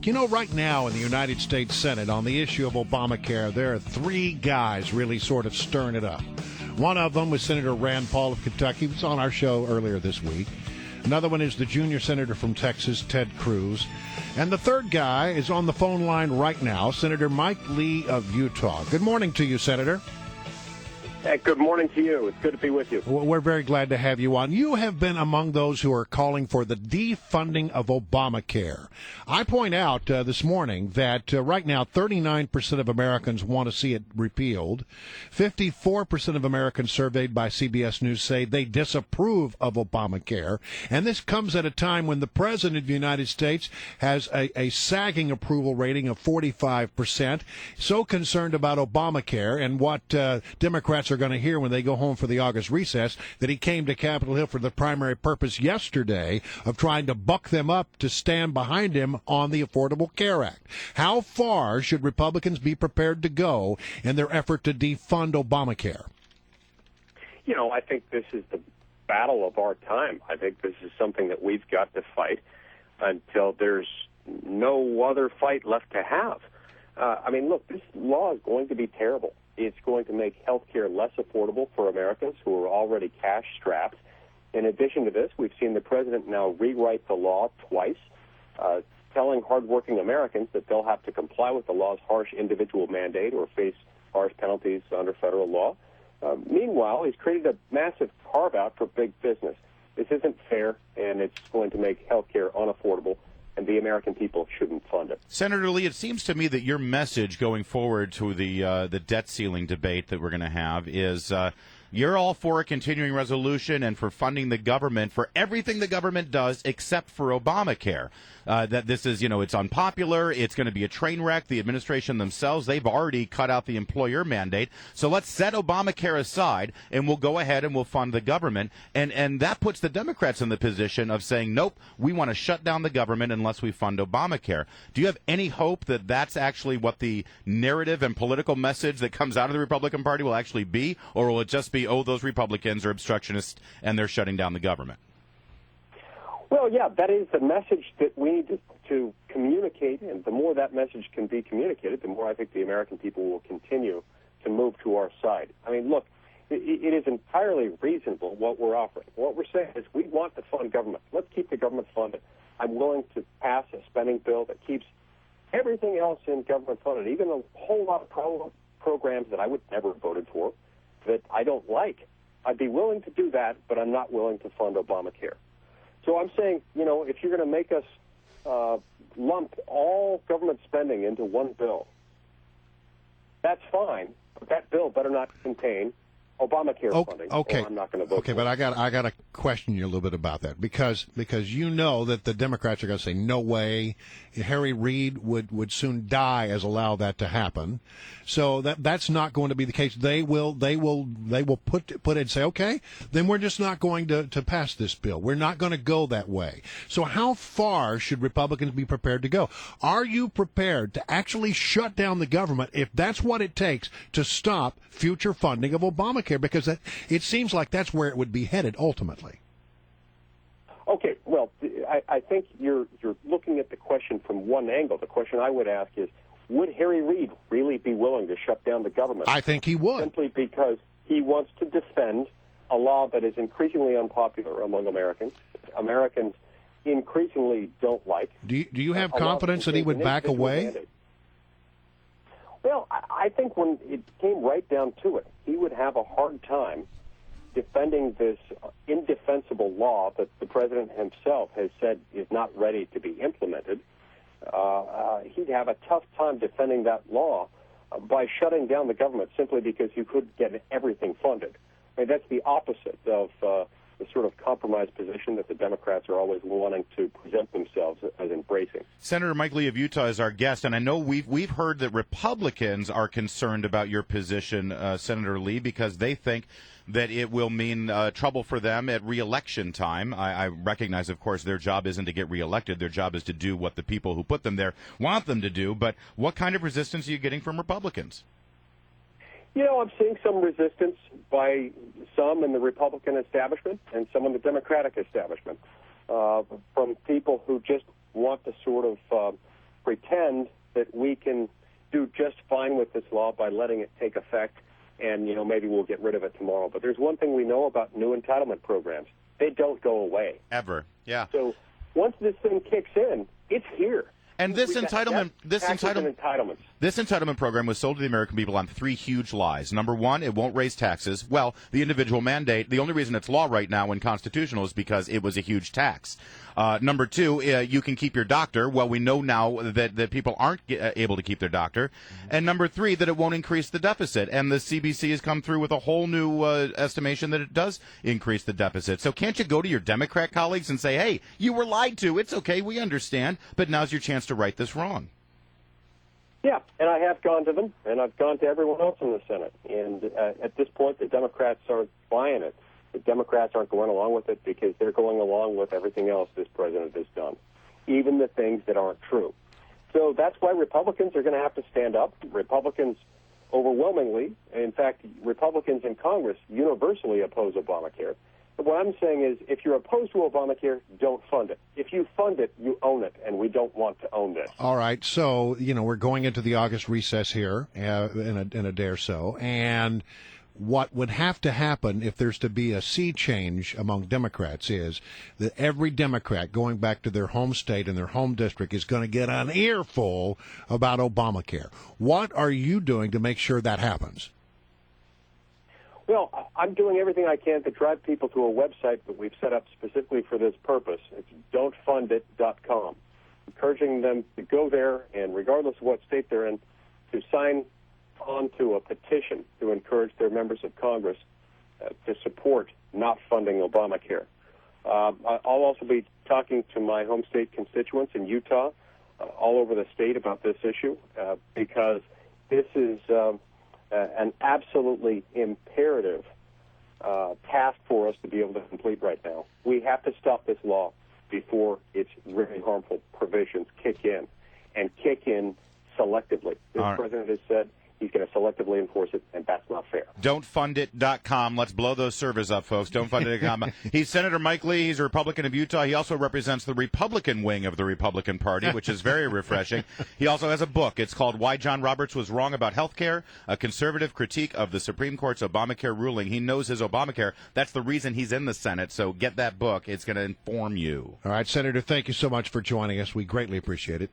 You know, right now in the United States Senate on the issue of Obamacare, there are three guys really sort of stirring it up. One of them was Senator Rand Paul of Kentucky. He was on our show earlier this week. Another one is the junior senator from Texas, Ted Cruz. And the third guy is on the phone line right now, Senator Mike Lee of Utah. Good morning to you, Senator. Hey, good morning to you. It's good to be with you. Well, we're very glad to have you on. You have been among those who are calling for the defunding of Obamacare. I point out this morning that right now 39% of Americans want to see it repealed. 54% of Americans surveyed by CBS News say they disapprove of Obamacare. And this comes at a time when the President of the United States has a sagging approval rating of 45%. So concerned about Obamacare and what Democrats are going to hear when they go home for the August recess that he came to Capitol Hill for the primary purpose yesterday of trying to buck them up to stand behind him on the Affordable Care Act. How far should Republicans be prepared to go in their effort to defund Obamacare? You know, I think this is the battle of our time. I think this is something that we've got to fight until there's no other fight left to have. I mean, look, this law is going to be terrible. It's going to make health care less affordable for Americans who are already cash-strapped. In addition to this, we've seen the president now rewrite the law twice, telling hardworking Americans that they'll have to comply with the law's harsh individual mandate or face harsh penalties under federal law. Meanwhile, he's created a massive carve-out for big business. This isn't fair, and it's going to make health care unaffordable, and the American people shouldn't fund it. Senator Lee, it seems to me that your message going forward to the debt ceiling debate that we're going to have is you're all for a continuing resolution and for funding the government for everything the government does except for Obamacare. That this is, it's unpopular. It's going to be a train wreck. The administration themselves, they've already cut out the employer mandate. So let's set Obamacare aside and we'll go ahead and we'll fund the government. And that puts the Democrats in the position of saying, nope, we want to shut down the government unless we fund Obamacare. Do you have any hope that that's actually what the narrative and political message that comes out of the Republican Party will actually be? Or will it just be, oh, those Republicans are obstructionists and they're shutting down the government? Well, yeah, that is the message that we need to communicate, and the more that message can be communicated, the more I think the American people will continue to move to our side. I mean, look, it is entirely reasonable what we're offering. What we're saying is we want to fund government. Let's keep the government funded. I'm willing to pass a spending bill that keeps everything else in government funded, even a whole lot of programs that I would never have voted for that I don't like. I'd be willing to do that, but I'm not willing to fund Obamacare. So I'm saying, if you're going to make us lump all government spending into one bill, that's fine, but that bill better not contain Obamacare funding. Okay. Or I'm not going to vote for it. But I got to question you a little bit about that because you know that the Democrats are going to say no way. Harry Reid would soon die as allow that to happen. So that's not going to be the case. They will put it and say, okay, then we're just not going to pass this bill. We're not going to go that way. So how far should Republicans be prepared to go? Are you prepared to actually shut down the government if that's what it takes to stop future funding of Obamacare? Because it seems like that's where it would be headed ultimately. Okay, well, I think you're looking at the question from one angle. The question I would ask is, would Harry Reid really be willing to shut down the government? I think he would. Simply because he wants to defend a law that is increasingly unpopular among Americans. Americans increasingly don't like. Do you have confidence that he would back away? Mandate. Well, I think when it came right down to it, he would have a hard time defending this indefensible law that the president himself has said is not ready to be implemented. He'd have a tough time defending that law by shutting down the government simply because you couldn't get everything funded. I mean, that's the opposite of the sort of compromise position that the Democrats are always wanting to present themselves as embracing. Senator Mike Lee of Utah is our guest, and I know we've heard that Republicans are concerned about your position, Senator Lee, because they think that it will mean trouble for them at re-election time. I recognize, of course, their job isn't to get re-elected. Their job is to do what the people who put them there want them to do. But what kind of resistance are you getting from Republicans? I'm seeing some resistance by some in the Republican establishment and some in the Democratic establishment from people who just want to sort of we can do just fine with this law by letting it take effect, and maybe we'll get rid of it tomorrow. But there's one thing we know about new entitlement programs: they don't go away ever. Yeah. So once this thing kicks in, it's here. And this entitlement program was sold to the American people on three huge lies. Number one, it won't raise taxes. Well, the individual mandate, the only reason it's law right now and constitutional is because it was a huge tax. Number two, you can keep your doctor. Well, we know now that people aren't able to keep their doctor. And number three, that it won't increase the deficit. And the CBC has come through with a whole new estimation that it does increase the deficit. So can't you go to your Democrat colleagues and say, hey, you were lied to. It's okay. We understand. But now's your chance to right this wrong. Yeah, and I have gone to them, and I've gone to everyone else in the Senate. And at this point, the Democrats aren't buying it. The Democrats aren't going along with it because they're going along with everything else this president has done, even the things that aren't true. So that's why Republicans are going to have to stand up. Republicans overwhelmingly, in fact, Republicans in Congress universally oppose Obamacare. But what I'm saying is, if you're opposed to Obamacare, don't fund it. If you fund it, you own it, and we don't want to own this. All right, so we're going into the August recess here in a day or so, and what would have to happen if there's to be a sea change among Democrats is that every Democrat going back to their home state and their home district is going to get an earful about Obamacare. What are you doing to make sure that happens? Well, I'm doing everything I can to drive people to a website that we've set up specifically for this purpose. It's don'tfundit.com, encouraging them to go there and, regardless of what state they're in, to sign on to a petition to encourage their members of Congress to support not funding Obamacare. I'll also be talking to my home state constituents in Utah, all over the state, about this issue, because this is an absolutely imperative task for us to be able to complete right now. We have to stop this law before its really harmful provisions kick in, and kick in selectively. This president has said he's going to selectively enforce it, and that's not fair. Don'tfundit.com. Let's blow those servers up, folks. Don'tfundit.com. He's Senator Mike Lee. He's a Republican of Utah. He also represents the Republican wing of the Republican Party, which is very refreshing. He also has a book. It's called Why John Roberts Was Wrong About Health Care, a conservative critique of the Supreme Court's Obamacare ruling. He knows his Obamacare. That's the reason he's in the Senate, so get that book. It's going to inform you. All right, Senator, thank you so much for joining us. We greatly appreciate it.